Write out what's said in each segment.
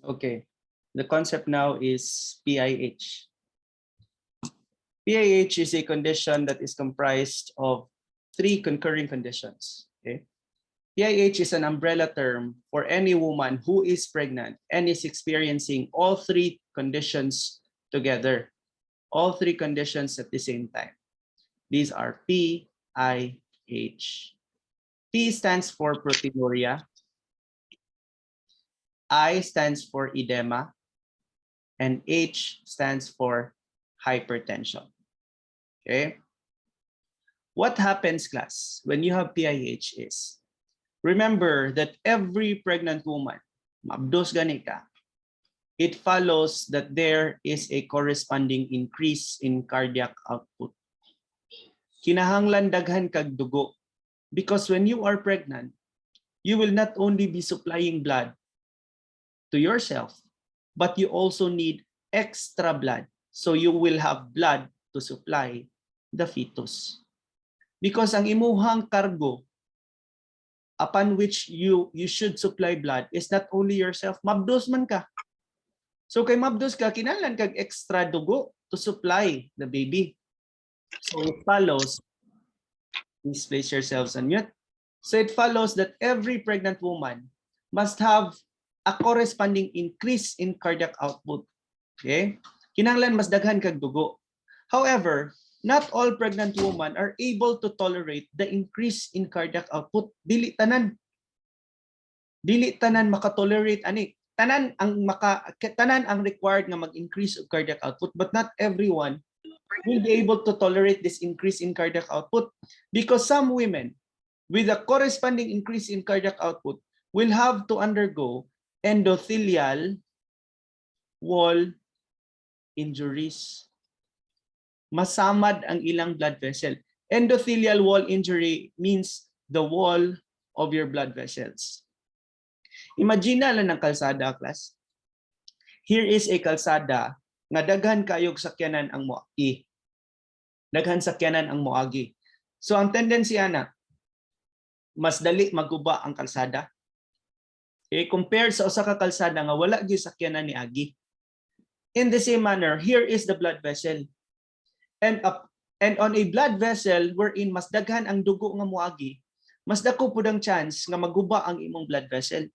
Okay. The concept now is PIH. PIH is a condition that is comprised of three concurring conditions. Okay. PIH is an umbrella term for any woman who is pregnant and is experiencing all three conditions together, all three conditions at the same time. These are PIH. P stands for proteinuria. I stands for edema. And H stands for hypertension. Okay. What happens, class, when you have PIH is, remember that every pregnant woman, mabdos gani ka, it follows that there is a corresponding increase in cardiac output. Kinahanglan daghan kag dugo, because when you are pregnant, you will not only be supplying blood to yourself, but you also need extra blood. So you will have blood to supply the fetus. Because ang imuhang cargo upon which you should supply blood is not only yourself, mabdos man ka. So kay mabdos ka, kinahanglan kag extra dugo to supply the baby. So it follows, please place yourselves on mute. So it follows that every pregnant woman must have a corresponding increase in cardiac output. Okay? Kinahanglan mas daghan kag dugo. However, not all pregnant women are able to tolerate the increase in cardiac output. Dili tanan makatolerate ani. Tanan ang required nga mag-increase of cardiac output, but not everyone will be able to tolerate this increase in cardiac output, because some women with a corresponding increase in cardiac output will have to undergo endothelial wall injuries. Masamad ang ilang blood vessel. Endothelial wall injury means the wall of your blood vessels. Imagine na lang ng kalsada, class. Here is a kalsada nga daghan kayog sakyanan ang moagi. Daghan sakyanan ang moagi. So ang tendency ana, mas dali maguba ang kalsada. Okay, compared sa usa ka kalsada nga wala gyud sakyanan ni agi. In the same manner, here is the blood vessel. And on a blood vessel wherein mas daghan ang dugo nga moagi, mas dako pud ang chance nga maguba ang imong blood vessel.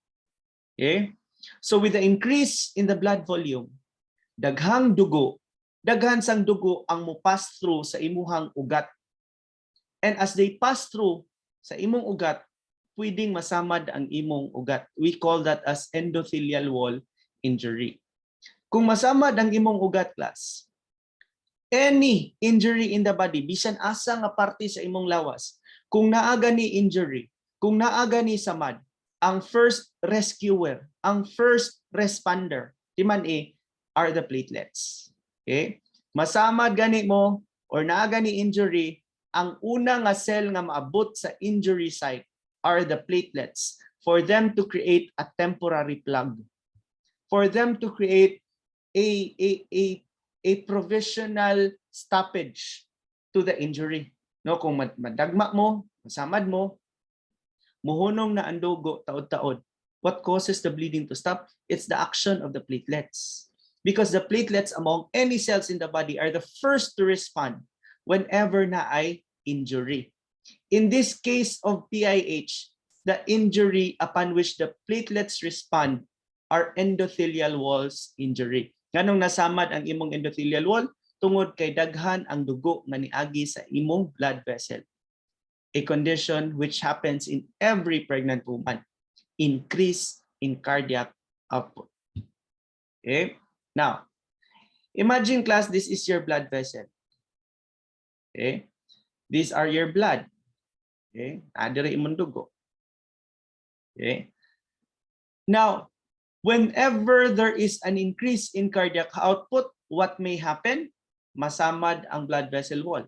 Okay? So with the increase in the blood volume, daghang dugo, daghan sang dugo ang mo pass through sa imuhang ugat. And as they pass through sa imong ugat, pwedeng masamad ang imong ugat. We call that as endothelial wall injury. Kung masamad ang imong ugat, class, any injury in the body, bisan asa nga parte sa imong lawas, kung naaga ni injury, kung naaga ni samad, ang first rescuer, ang first responder, timan are the platelets. Okay? Masamad gani mo or naaga ni injury, ang una nga cell nga maabot sa injury site are the platelets for them to create a temporary plug, for them to create a provisional stoppage to the injury. No, kung madagma mo, masamad mo, muhunong na ang dugo taod-taod. What causes the bleeding to stop? It's the action of the platelets. Because the platelets among any cells in the body are the first to respond whenever na ay injury. In this case of PIH, the injury upon which the platelets respond are endothelial walls injury. Nganong nasamad ang imong endothelial wall? Tungod kay daghan ang dugo nga niagi sa imong blood vessel. A condition which happens in every pregnant woman. Increase in cardiac output. Okay? Now, imagine, class, this is your blood vessel. Okay? These are your blood. Okay? Adire imong dugo. Okay? Now, whenever there is an increase in cardiac output, what may happen? Masamad ang blood vessel wall.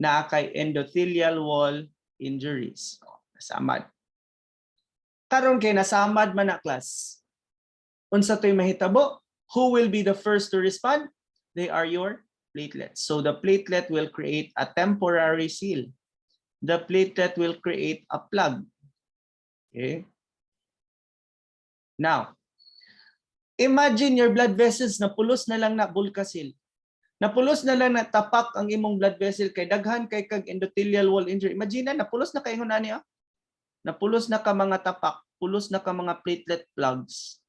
Na kay endothelial wall injuries. Nasamad. Karon kay nasamad man na, class. Unsa toy mahitabo? Who will be the first to respond? They are your platelets. So the platelet will create a temporary seal. The platelet will create a plug. Okay? Now, Imagine your blood vessels na pulos na lang na bulkasil. Napulos na lang na tapak ang imong blood vessel kay daghan kay kag endothelial wall injury. Imagine napulos na kay ingon ani. Napulos na ka mga tapak, pulos na ka mga platelet plugs.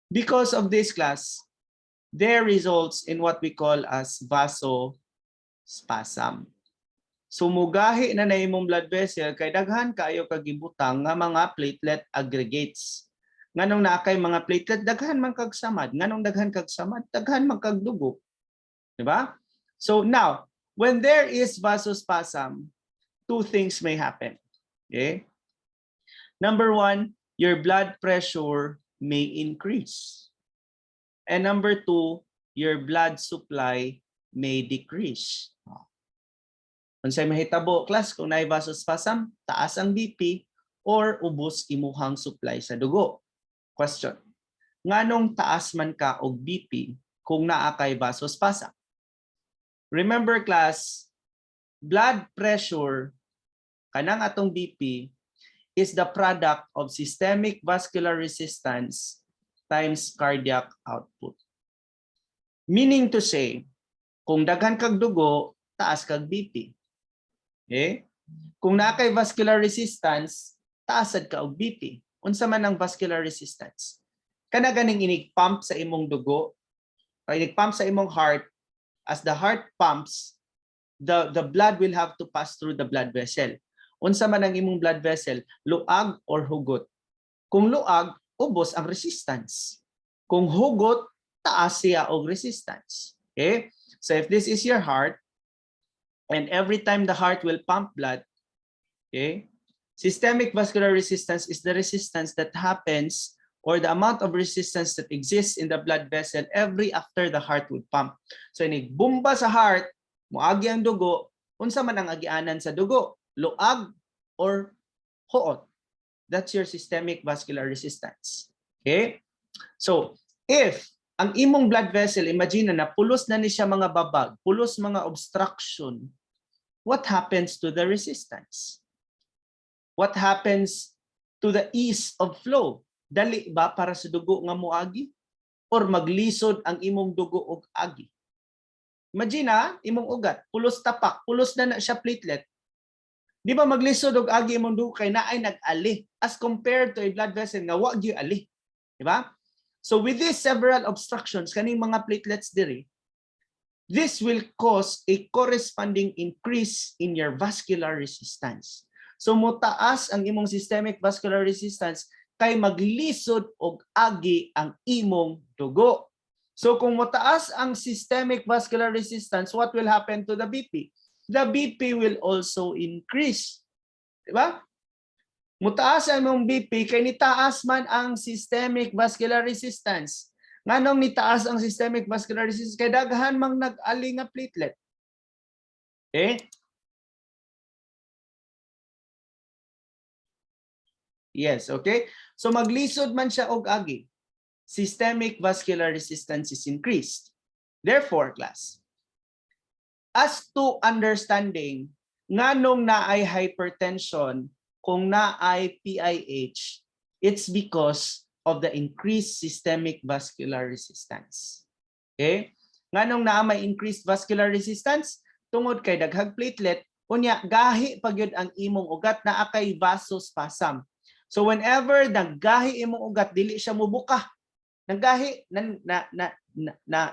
Because of this class, there results in what we call as vasospasm. Sumugahi na imong blood vessel kay daghan kaayo kagibutang nga mga platelet aggregates. Nganong naa kay mga platelet daghan man kag samad, nganong daghan kag samad, daghan man kag dugo. Diba? So now, when there is vasospasm, two things may happen. Okay? Number one, your blood pressure may increase. And number two, your blood supply may decrease. Kung sa'y mahitabo, class, kung naay vasospasm, taas ang BP or ubos imuhang supply sa dugo. Question. Nganong taas man ka og BP kung naa kay vasospasm? Remember class, blood pressure, kanang atong BP, is the product of systemic vascular resistance times cardiac output. Meaning to say, kung daghan kag dugo, taas kag BP. Okay? Kung naa kay vascular resistance, taasad ka og BP. Unsa man ang vascular resistance? Kana ganing inig-pump sa imong dugo, o inig-pump sa imong heart. As the heart pumps, the blood will have to pass through the blood vessel. Unsa man ang imong blood vessel, luag or hugot. Kung luag, ubos ang resistance. Kung hugot, taas siya og resistance. Okay? So if this is your heart, and every time the heart will pump blood, okay? Systemic vascular resistance is the resistance that happens or the amount of resistance that exists in the blood vessel every after the heart would pump. So inig-bomba sa heart, muagi ang dugo, unsa man ang agianan sa dugo, luag or huot. That's your systemic vascular resistance. Okay? So, if ang imong blood vessel, imagine na pulos na ni siya mga babag, pulos mga obstruction, what happens to the resistance? What happens to the ease of flow? Dali ba para sa dugo nga moagi? Or maglisod ang imong dugo og agi? Imagine imong ugat, pulos tapak, pulos na siya platelet. Di ba maglisod og agi imong dugo kay naay nag-ali as compared to a blood vessel nga wa gyud ali. Di ba? So with these several obstructions kaning mga platelets diri, this will cause a corresponding increase in your vascular resistance. So motaas ang imong systemic vascular resistance kay maglisod og agi ang imong dugo. So kung motaas ang systemic vascular resistance, what will happen to the BP? The BP will also increase. Diba? Mutaas ang imong BP kay nitaas man ang systemic vascular resistance. Nganong nitaas ang systemic vascular resistance kay daghan mang nag-ali nga platelet. Okay? Yes, okay? So maglisod man siya og agi. Systemic vascular resistance is increased. Therefore, class, as to understanding nganong naay hypertension kung naay PIH, it's because of the increased systemic vascular resistance. Okay? Nganong naa may increased vascular resistance? Tungod kay daghang platelet, unya gahi pagyud ang imong ugat na akay vasospasm. So whenever nanggahi imong ugat, dili siya mubuka. Nanggahi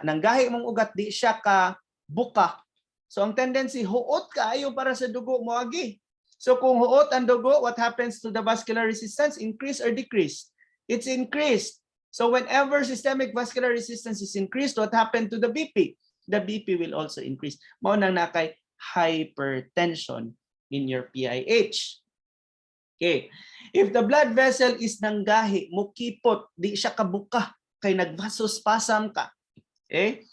nanggahi imong ugat, di siya ka buka. So ang tendency, huot kaayo para sa dugo moagi. So kung huot ang dugo, what happens to the vascular resistance? Increase or decrease? It's increased. So whenever systemic vascular resistance is increased, what happened to the BP? The BP will also increase. Mao nang nakay hypertension in your PIH. Okay. If the blood vessel is nanggahi, mukipot, di siya kabuka, kay nagvasospasm ka. Okay?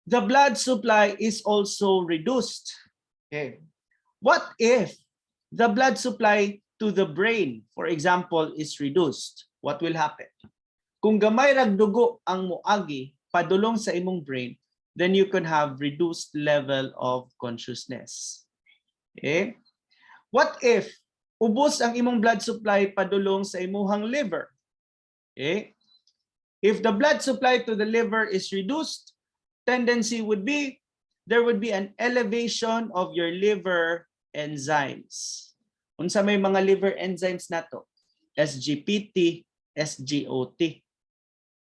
The blood supply is also reduced. Okay. What if the blood supply to the brain, for example, is reduced? What will happen? Kung gamay rag dugo ang moagi padulong sa imong brain, then you can have reduced level of consciousness. Okay? What if ubos ang imong blood supply padulong sa imuhang liver? Okay? If the blood supply to the liver is reduced, tendency would be there would be an elevation of your liver enzymes. Unsa may mga liver enzymes nato? SGPT, SGOT.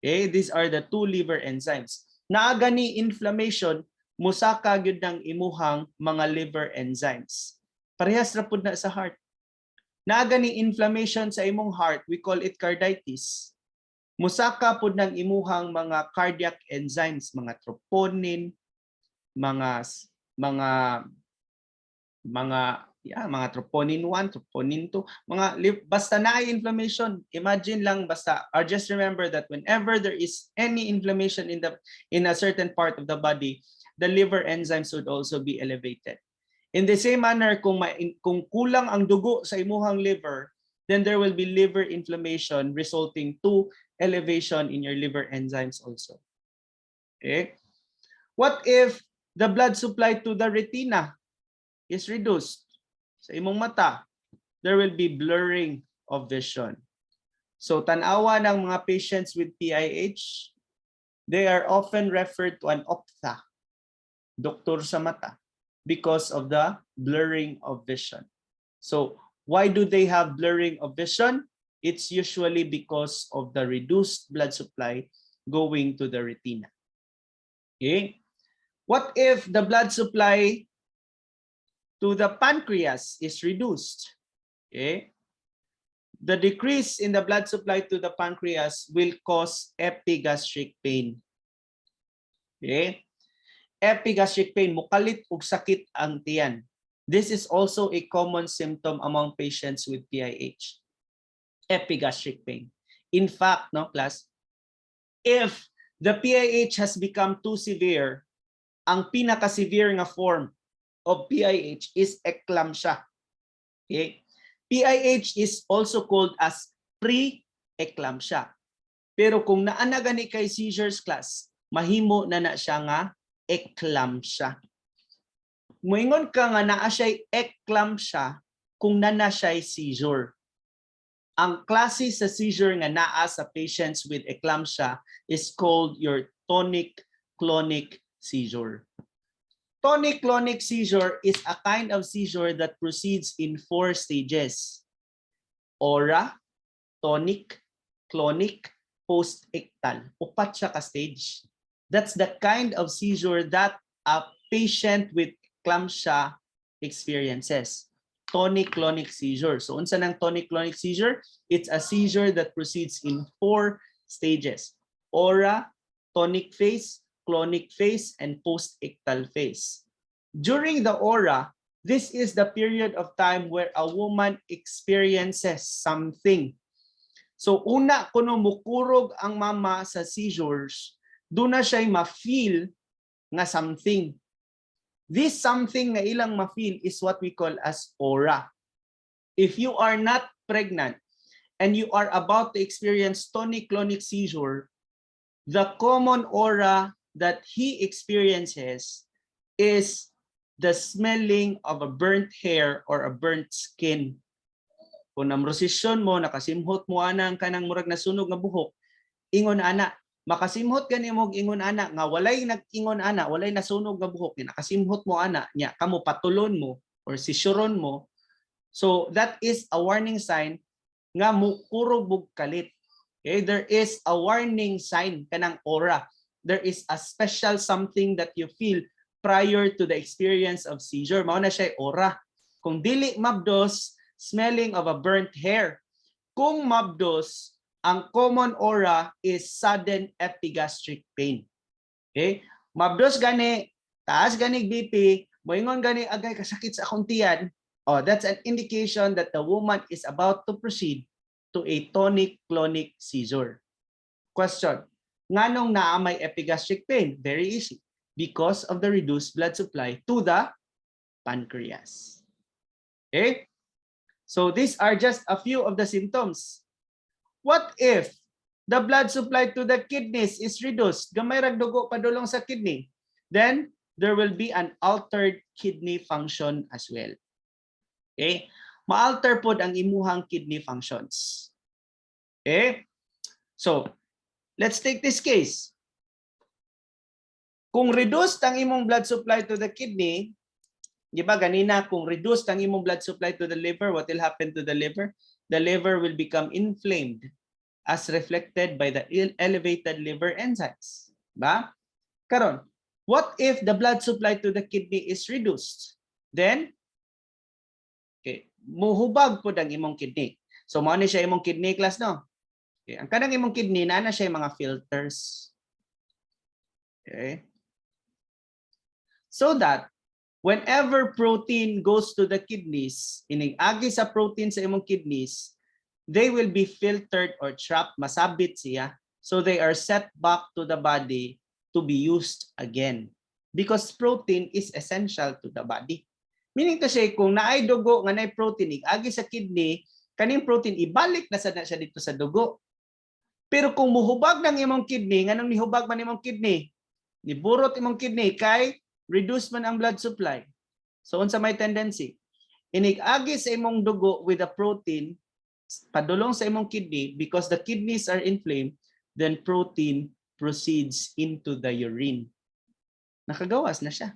Okay, these are the two liver enzymes. Naaga ni inflammation, musaka gyud ng imuhang mga liver enzymes. Parehas ra pud na sa heart. Naaga ni inflammation sa imong heart, we call it carditis. Musaka pud ng imuhang mga cardiac enzymes, mga troponin, mga troponin 1, troponin 2, basta na ay inflammation. Imagine lang basta, or just remember that whenever there is any inflammation in a certain part of the body, the liver enzymes would also be elevated. In the same manner, kung kulang ang dugo sa imuhang liver, then there will be liver inflammation resulting to elevation in your liver enzymes also. Okay? What if the blood supply to the retina is reduced? Sa imong mata, there will be blurring of vision. So tanawa ng mga patients with PIH, they are often referred to an ophtha, doktor sa mata, because of the blurring of vision. So why do they have blurring of vision? It's usually because of the reduced blood supply going to the retina. Okay? What if the blood supply to the pancreas is reduced? Okay? The decrease in the blood supply to the pancreas will cause epigastric pain. Okay? Epigastric pain, mukalit ug sakit ang tiyan. This is also a common symptom among patients with PIH. Epigastric pain. In fact, no, class, if the PIH has become too severe, ang pinaka-severe nga form of PIH is eclampsia. Okay? PIH is also called as pre-eclampsia. Pero kung naana gani kay seizures, class, mahimo na siya nga eclampsia. Moingon ka nga naa siya'y eclampsia kung nana siya'y seizure. Ang klase sa seizure nga naa sa patients with eclampsia is called your tonic-clonic seizure. Tonic-clonic seizure is a kind of seizure that proceeds in 4 stages. Aura, tonic, clonic, post-ictal. Upat siya ka stage. That's the kind of seizure that a patient with eclampsia experiences. Tonic-clonic seizure. So unsa nang tonic-clonic seizure? It's a seizure that proceeds in 4 stages. Aura, tonic phase, clonic phase, and post-ictal phase. During the aura, this is the period of time where a woman experiences something. So una kuno mukurog ang mama sa seizures, doon na siya ma-feel nga something. This something nga ilang ma-feel is what we call as aura. If you are not pregnant and you are about to experience tonic-clonic seizure, the common aura that he experiences is the smelling of a burnt hair or a burnt skin. Kung namrosisyon mo, nakasimhot mo ana ang kanang murag nasunog nga buhok, ingon ana, makasimhot gani mo ingon ana nga walay nag-ingon ana, walay nasunog nga buhok, nakasimhot mo ana nya kamo patulon mo or sisuron mo. So that is a warning sign nga mukurog bug kalit. Okay, there is a warning sign kanang aura. There is a special something that you feel prior to the experience of seizure. Mao na siya aura. Kung dili mabdos, smelling of a burnt hair. Kung mabdos, ang common aura is sudden epigastric pain. Okay? Mabdos gani, taas gani BP, moingon gani agay kasakit sa akong tiyan. Oh, that's an indication that the woman is about to proceed to a tonic-clonic seizure. Question. Nganong naa may epigastric pain? Very easy. Because of the reduced blood supply to the pancreas. Okay? So these are just a few of the symptoms. What if the blood supply to the kidneys is reduced? Gamay rag dugo padulong sa kidney. Then there will be an altered kidney function as well. Okay? Ma-alter pod ang imuhang kidney functions. Okay? So, Let's take this case. Kung reduced ang imong blood supply to the kidney, di ba ganina, kung reduced ang imong blood supply to the liver, what will happen to the liver? The liver will become inflamed as reflected by the elevated liver enzymes. Ba? Karon, what if the blood supply to the kidney is reduced? Then, okay, muhubag po ang imong kidney. So, mao ni siya imong kidney class, no? Okay, ang kanang imong kidney, na siya mga filters. Okay? So that, whenever protein goes to the kidneys, inigagi sa protein sa imong kidneys, they will be filtered or trapped, masabit siya, so they are set back to the body to be used again. Because protein is essential to the body. Meaning to say, kung naay dugo nga naay protein, igagi sa kidney, kaning protein ibalik na siya dito sa dugo. Pero kung muhubag ng imong kidney, nganong nihubag man imong kidney? Niburot imong kidney kay reduce man ang blood supply. So unsa may tendency? Inigagi sa imong dugo with the protein, padulong sa imong kidney, because the kidneys are inflamed, then protein proceeds into the urine. Nakagawas na siya.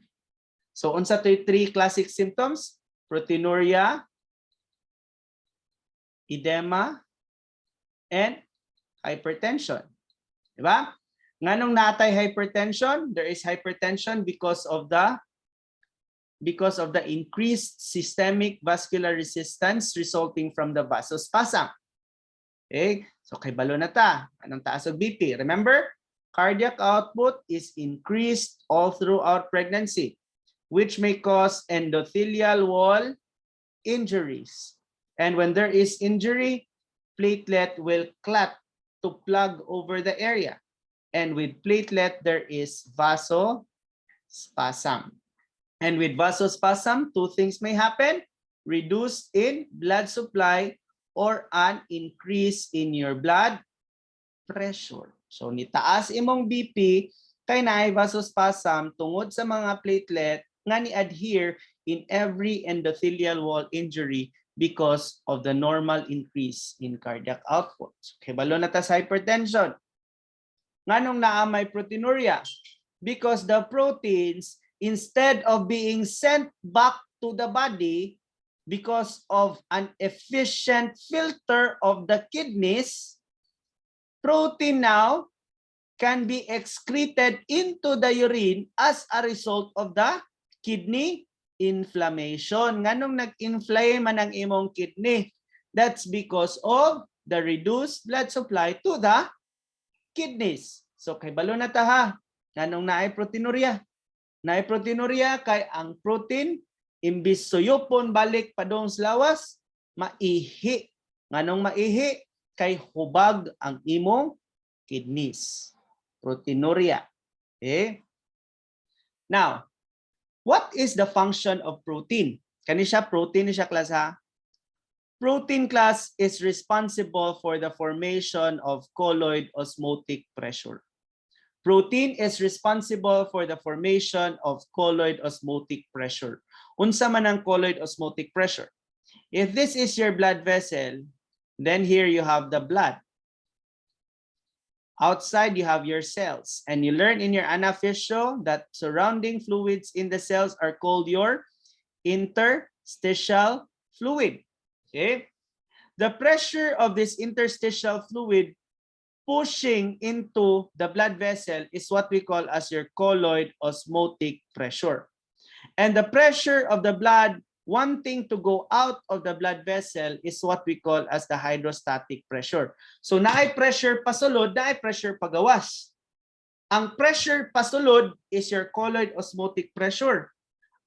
So unsa toy three classic symptoms? Proteinuria, edema, and hypertension. Diba? Nganong natay hypertension? There is hypertension because of the increased systemic vascular resistance resulting from the vasospasm. Okay? So kay balo na ta. Anong taas og BP? Remember, cardiac output is increased all throughout pregnancy, which may cause endothelial wall injuries. And when there is injury, platelet will clot to plug over the area. And with platelet, there is vasospasm. And with vasospasm, two things may happen: reduce in blood supply or an increase in your blood pressure. So nitaas imong BP kay naay vasospasm tungod sa mga platelet nga ni-adhere in every endothelial wall injury because of the normal increase in cardiac output. Okay, balo na ta sa hypertension. Nganong naamay proteinuria? Because the proteins, instead of being sent back to the body because of an efficient filter of the kidneys, protein now can be excreted into the urine as a result of the kidney inflammation. Nganong nag-inflame man ang imong kidney? That's because of the reduced blood supply to the kidneys. So kay balo na ta ha. Nganong naay proteinuria? Naay proteinuria kay ang protein imbis suyopon balik padong sa lawas, maihi. Nganong maihi? Kay hubag ang imong kidneys. Proteinuria. Okay? Now, what is the function of protein? Kani siya protein ni siya class ha? Protein class is responsible for the formation of colloid osmotic pressure. Protein is responsible for the formation of colloid osmotic pressure. Unsa man ang colloid osmotic pressure? If this is your blood vessel, then here you have the blood. Outside you have your cells. And you learn in your anaphysio that surrounding fluids in the cells are called your interstitial fluid. Okay? The pressure of this interstitial fluid pushing into the blood vessel is what we call as your colloid osmotic pressure. And the pressure of the blood wanting to go out of the blood vessel is what we call as the hydrostatic pressure. So naay pressure pasulod, naay pressure pagawas. Ang pressure pasulod is your colloid osmotic pressure.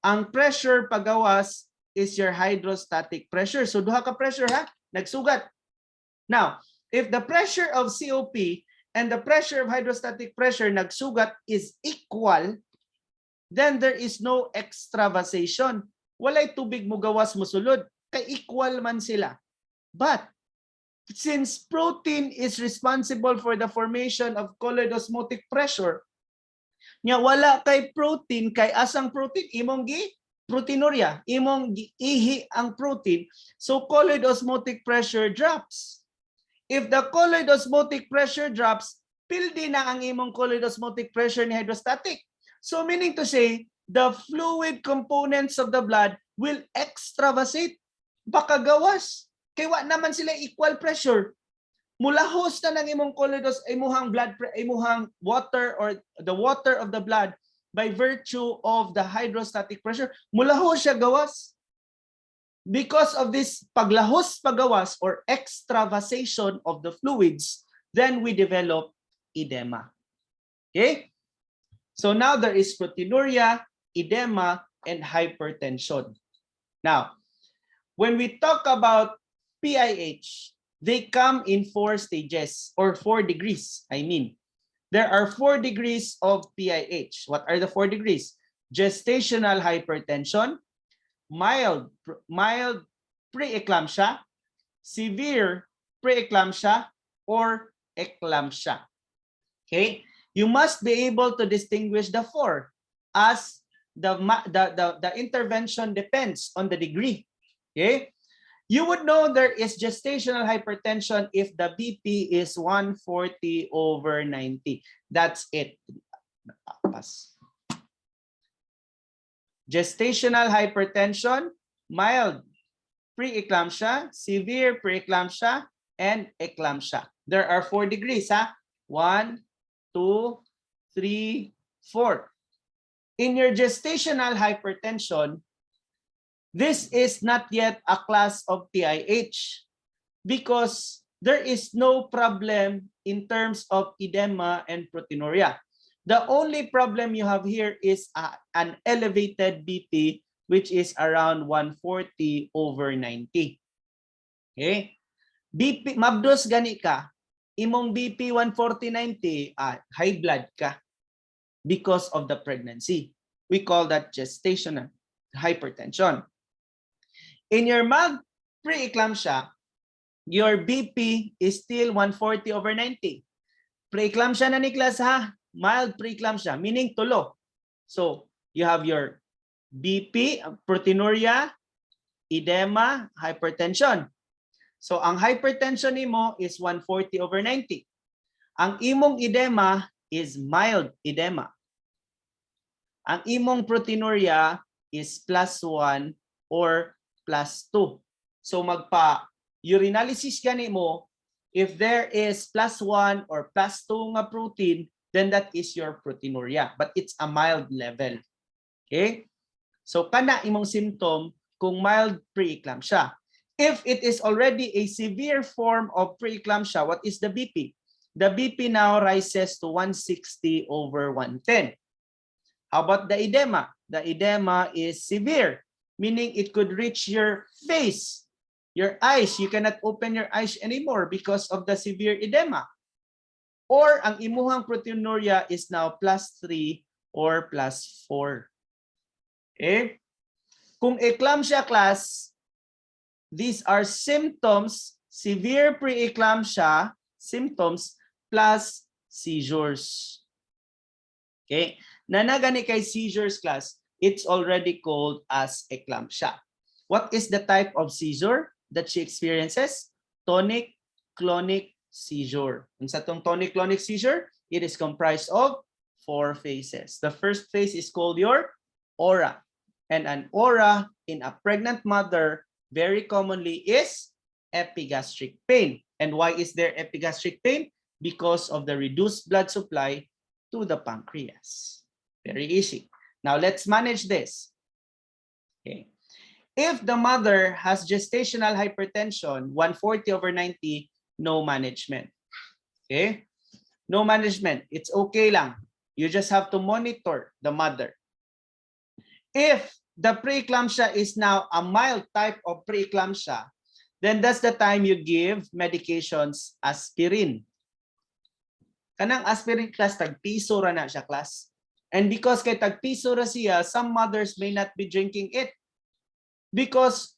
Ang pressure pagawas is your hydrostatic pressure. So duha ka pressure ha, nagsugat. Now, if the pressure of COP and the pressure of hydrostatic pressure nagsugat is equal, then there is no extravasation. Walay tubig mo gawas mo sulod, kay equal man sila. But since protein is responsible for the formation of colloid osmotic pressure, nya wala kay protein, kay asang protein imong gi proteinuria, imong ihi ang protein, so colloid osmotic pressure drops. If the colloid osmotic pressure drops, pildi na ang imong colloid osmotic pressure ni hydrostatic. So meaning to say, the fluid components of the blood will extravasate. Baka gawas. Kaya wa naman sila equal pressure. Mulahos na ng imong colloid imuhang imuhang water or the water of the blood by virtue of the hydrostatic pressure. Mulahos siya gawas. Because of this paglahos pagawas or extravasation of the fluids, then we develop edema. Okay? So now there is proteinuria, edema, and hypertension. Now, when we talk about PIH, they come in 4 stages or 4 degrees. I mean, there are 4 degrees of PIH. What are the 4 degrees? Gestational hypertension, mild preeclampsia, severe preeclampsia, or eclampsia. Okay? You must be able to distinguish the 4 as the intervention depends on the degree. Okay? You would know there is gestational hypertension if the BP is 140/90. That's it. Gestational hypertension, mild preeclampsia, severe preeclampsia, and eclampsia. There are 4 degrees. 1, 2, 3, 4. In your gestational hypertension, this is not yet a class of PIH because there is no problem in terms of edema and proteinuria. The only problem you have here is an elevated BP, which is around 140/90. Okay? BP, mabdos gani ka, imong BP 140/90, high blood ka because of the pregnancy. We call that gestational hypertension. In your mild preeclampsia, your BP is still 140/90. Preeclampsia na ni class mild preeclampsia, meaning tulo. So, you have your BP, proteinuria, edema, hypertension. So, ang hypertension nimo is 140/90. Ang imong edema is mild edema. Ang imong proteinuria is +1 or +2. So magpa-urinalysis gani mo, if there is +1 or +2 nga protein, then that is your proteinuria, but it's a mild level. Okay? So kana imong symptom kung mild preeclampsia. If it is already a severe form of preeclampsia, what is the BP? The BP now rises to 160/110. How about the edema? The edema is severe, meaning it could reach your face, your eyes. You cannot open your eyes anymore because of the severe edema. Or ang imuhang proteinuria is now +3 or +4. Okay? Kung eclampsia class, these are symptoms, severe preeclampsia symptoms plus seizures. Okay? Nanagani kay seizures class, it's already called as eclampsia. What is the type of seizure that she experiences? Tonic-clonic seizure. And sa tong tonic-clonic seizure, it is comprised of 4 phases. The first phase is called your aura. And an aura in a pregnant mother very commonly is epigastric pain. And why is there epigastric pain? Because of the reduced blood supply to the pancreas. Very easy. Now let's manage this. Okay. If the mother has gestational hypertension, 140/90, no management. Okay? No management. It's okay lang. You just have to monitor the mother. If the preeclampsia is now a mild type of preeclampsia, then that's the time you give medications aspirin. Kanang aspirin class, tag-piso ra na siya class. And because kay tag-piso ra siya, some mothers may not be drinking it. Because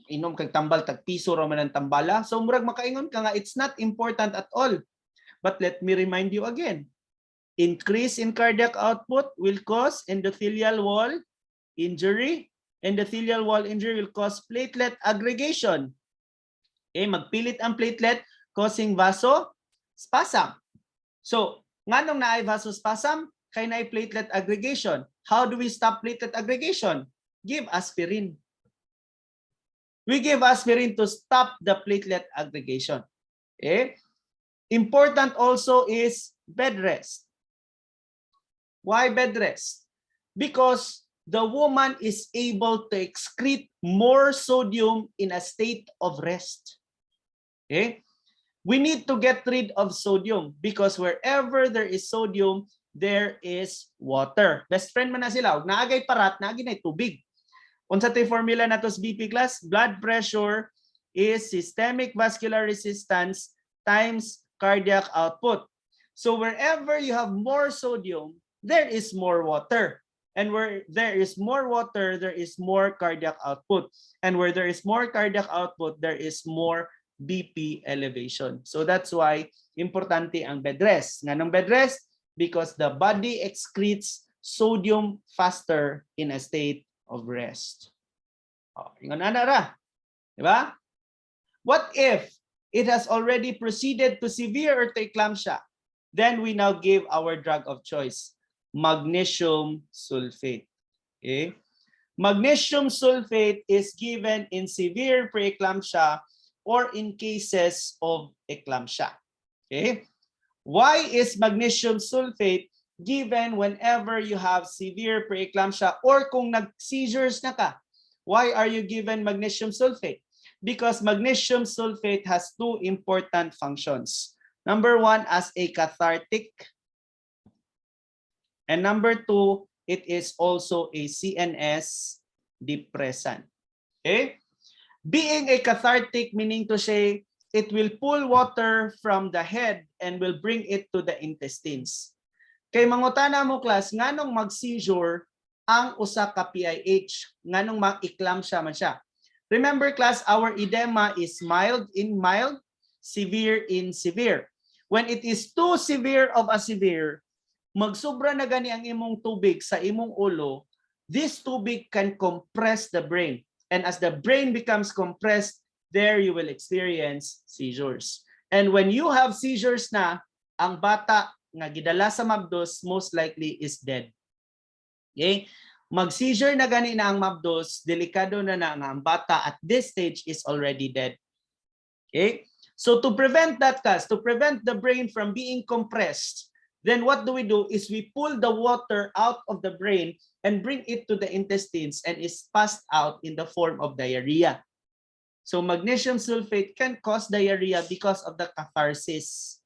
inom kag tambal, tag-piso ra man ang tambala. So murag makaingon ka nga, it's not important at all. But let me remind you again. Increase in cardiac output will cause endothelial wall injury. Endothelial wall injury will cause platelet aggregation. Okay, magpilit ang platelet causing vasospasm. So, nganong naay vasospasm? Kay naay platelet aggregation. How do we stop platelet aggregation? Give aspirin. We give aspirin to stop the platelet aggregation. Okay? Important also is bed rest. Why bed rest? Because the woman is able to excrete more sodium in a state of rest. Okay? We need to get rid of sodium because wherever there is sodium, there is water. Best friend man na sila. Ug naagay parat, naagay na tubig. Unsa tay formula nato sa BP class? Blood pressure is systemic vascular resistance times cardiac output. So wherever you have more sodium, there is more water. And where there is more water, there is more cardiac output. And where there is more cardiac output, there is more BP elevation. So that's why importante ang bed rest. Nganong bed rest? Because the body excretes sodium faster in a state of rest. Ingon ana ra. Diba? What if it has already proceeded to severe or to eclampsia? Then we now give our drug of choice, magnesium sulfate. Okay? Magnesium sulfate is given in severe preeclampsia or in cases of eclampsia. Okay? Why is magnesium sulfate given whenever you have severe preeclampsia or kung nag-seizures na ka? Why are you given magnesium sulfate? Because magnesium sulfate has two important functions. Number one, as a cathartic. And number two, it is also a CNS depressant. Okay? Being a cathartic, meaning to say, it will pull water from the head and will bring it to the intestines. Kay mangutana mo class, nganong mag-seizure ang usa ka PIH, nganong ma-eclampsia man siya. Remember class, our edema is mild in mild, severe in severe. When it is too severe of a severe, magsubra na gani ang imong tubig sa imong ulo, this tubig can compress the brain. And as the brain becomes compressed, there you will experience seizures. And when you have seizures na, ang bata nga gidala sa mabdos most likely is dead. Okay? Mag-seizure na gani na ang mabdos, delikado na nga ang bata at this stage is already dead. Okay? So to prevent that, class, to prevent the brain from being compressed, then what do? Is we pull the water out of the brain and bring it to the intestines and is passed out in the form of diarrhea. So magnesium sulfate can cause diarrhea because of the catharsis.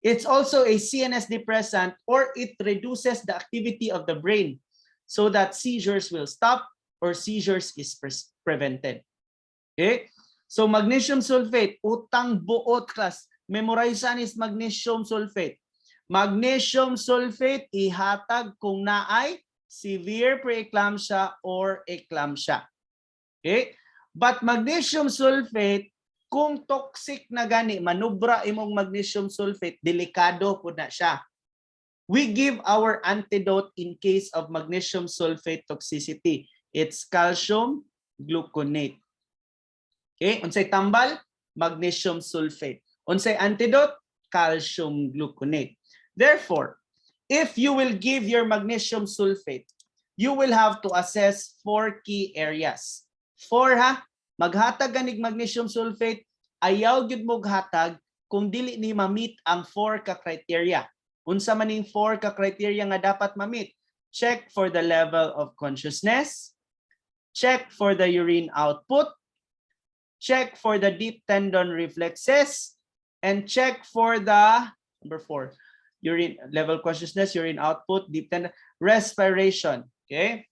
It's also a CNS depressant, or it reduces the activity of the brain so that seizures will stop or seizures is prevented. Okay? So magnesium sulfate, utang buot class. Memorizean is magnesium sulfate. Magnesium sulfate ihatag kung naay severe preeclampsia or eclampsia. Okay? But magnesium sulfate, kung toxic na gani, manubra imong magnesium sulfate, delikado po na siya. We give our antidote in case of magnesium sulfate toxicity. It's calcium gluconate. Okay? Unsay tambal? Magnesium sulfate. Unsay antidote? Calcium gluconate. Therefore, if you will give your magnesium sulfate, you will have to assess 4 key areas. 4 ha, maghatag ganig magnesium sulfate, ayaw gyud mo hatag kung dili ni ma-meet ang 4 ka criteria. Unsa maning 4 ka criteria nga dapat ma-meet? Check for the level of consciousness, check for the urine output, check for the deep tendon reflexes, and check for the number 4. Urine level consciousness, urine output, deep tendon, respiration. Okay?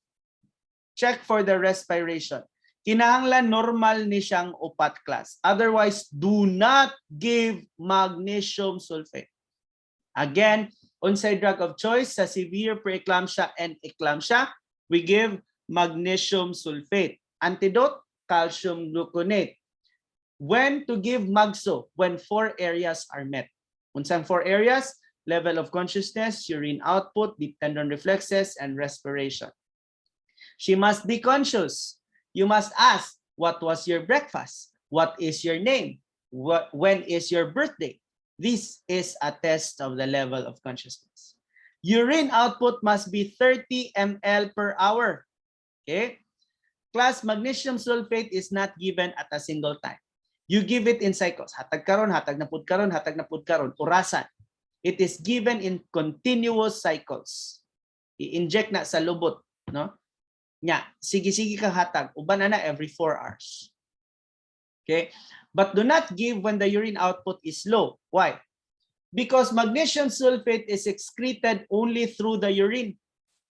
Check for the respiration. Kinahanglan normal ni siyang upat class. Otherwise, do not give magnesium sulfate. Again, unsay drug of choice sa severe preeclampsia and eclampsia, we give magnesium sulfate. Antidote, calcium gluconate. When to give magso? When 4 areas are met. Unsang 4 areas? Level of consciousness, urine output, deep tendon reflexes, and respiration. She must be conscious. You must ask, what was your breakfast? What is your name? When is your birthday? This is a test of the level of consciousness. Urine output must be 30 ml per hour. Okay? Class, magnesium sulfate is not given at a single time. You give it in cycles. Hatag karon, hatag na pud karon, hatag na pud karon, orasan. It is given in continuous cycles. I-inject na sa lubot, no? Nya, sige-sige ka hatag, uban na every 4 hours. Okay? But do not give when the urine output is low. Why? Because magnesium sulfate is excreted only through the urine.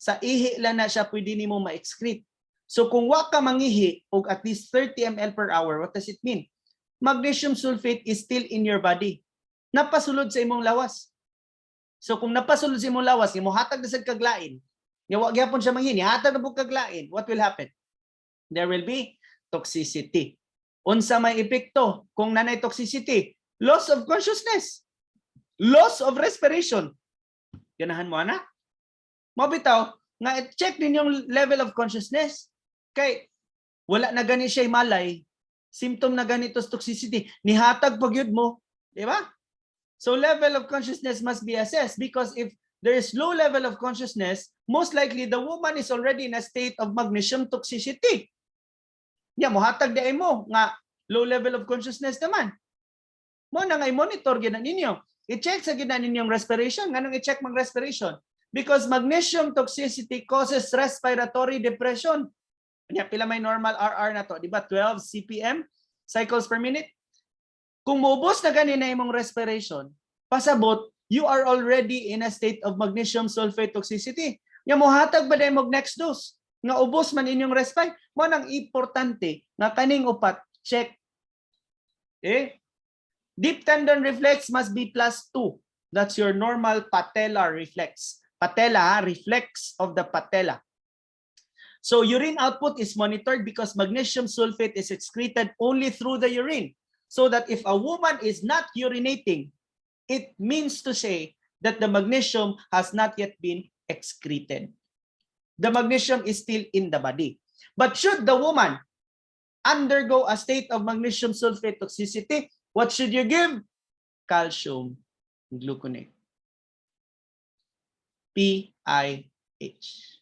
Sa ihi lang na siya pwede nimo ma-excrete. So kung wa ka mangihi og at least 30 ml per hour, what does it mean? Magnesium sulfate is still in your body. Napasulod sa imong lawas. So kung napasulod sa imong lawas, imo hatag na sa kaglain, nya wa gyapon siya manghini, hatag na pud kaglain, what will happen? There will be toxicity. Unsa may epekto kung nanay toxicity? Loss of consciousness. Loss of respiration. Ganahan mo ana? Mabitaw nga check din yung level of consciousness. Kay wala na gani siya malay, symptom na ganito toxicity, nihatag pagyud mo, di ba? So level of consciousness must be assessed, because if there is low level of consciousness, most likely the woman is already in a state of magnesium toxicity. Nya mohatag di mo nga low level of consciousness naman. Mo na nga i-monitor gyud ninyo. I-check sa gyud ninyong respiration. Nganong i-check mang respiration? Because magnesium toxicity causes respiratory depression. Nya pila may normal RR na to, di ba? 12 CPM cycles per minute. Kung maubos na ganina imong respiration, pasabot, you are already in a state of magnesium sulfate toxicity. Nya mohatag ba day mo next dose? Nga ubos man inyong respite, mo nang importante nga kaning upat check. Deep tendon reflex must be +2. That's your normal patellar reflex. Patella, reflex of the patella. So urine output is monitored because magnesium sulfate is excreted only through the urine. So that if a woman is not urinating, it means to say that the magnesium has not yet been excreted. The magnesium is still in the body. But should the woman undergo a state of magnesium sulfate toxicity, what should you give? Calcium gluconate. PIH.